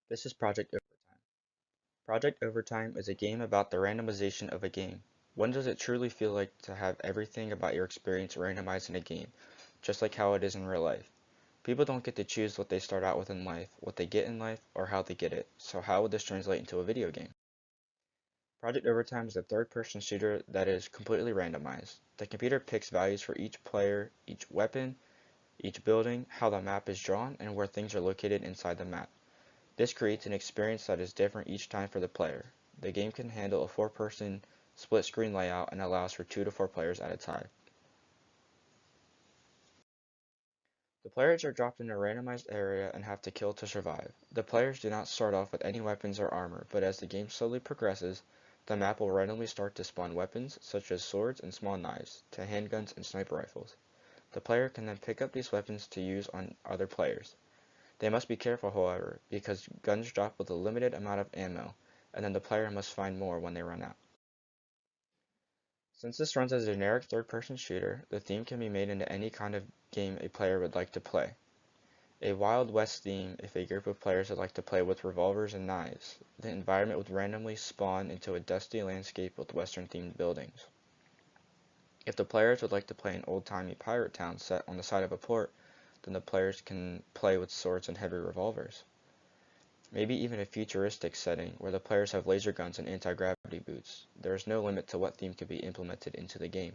This is Project OverTime. Project OverTime is a game about the randomization of a game. When does it truly feel like to have everything about your experience randomized in a game, just like how it is in real life? People don't get to choose what they start out with in life, what they get in life, or how they get it, so how would this translate into a video game? Project Overtime is a third-person shooter that is completely randomized. The computer picks values for each player, each weapon, each building, how the map is drawn, and where things are located inside the map. This creates an experience that is different each time for the player. The game can handle a 4-person split-screen layout and allows for 2 to 4 players at a time. The players are dropped in a randomized area and have to kill to survive. The players do not start off with any weapons or armor, but as the game slowly progresses, the map will randomly start to spawn weapons, such as swords and small knives, to handguns and sniper rifles. The player can then pick up these weapons to use on other players. They must be careful, however, because guns drop with a limited amount of ammo, and then the player must find more when they run out. Since this runs as a generic third-person shooter, the theme can be made into any kind of game a player would like to play. A Wild West theme if a group of players would like to play with revolvers and knives. The environment would randomly spawn into a dusty landscape with Western-themed buildings. If the players would like to play an old-timey pirate town set on the side of a port, then the players can play with swords and heavy revolvers. Maybe even a futuristic setting where the players have laser guns and anti-gravity boots. There is no limit to what theme can be implemented into the game.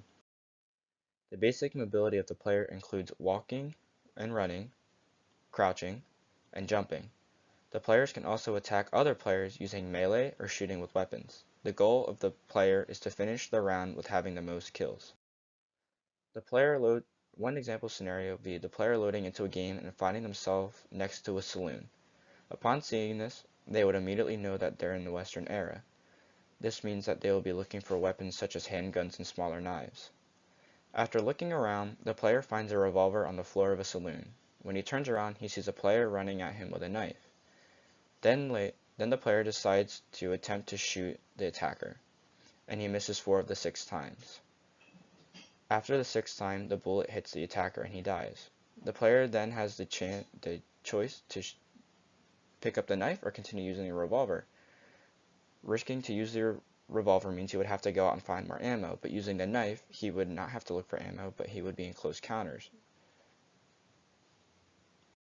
The basic mobility of the player includes walking and running, crouching, and jumping. The players can also attack other players using melee or shooting with weapons. The goal of the player is to finish the round with having the most kills. One example scenario would be the player loading into a game and finding themselves next to a saloon. Upon seeing this, they would immediately know that they're in the Western era. This means that they will be looking for weapons such as handguns and smaller knives. After looking around, the player finds a revolver on the floor of a saloon. When he turns around, he sees a player running at him with a knife. Then the player decides to attempt to shoot the attacker, and he misses 4 of the 6 times. After the 6th time, the bullet hits the attacker and he dies. The player then has the choice to pick up the knife or continue using the revolver. Risking to use the revolver means he would have to go out and find more ammo, but using the knife, he would not have to look for ammo, but he would be in close counters.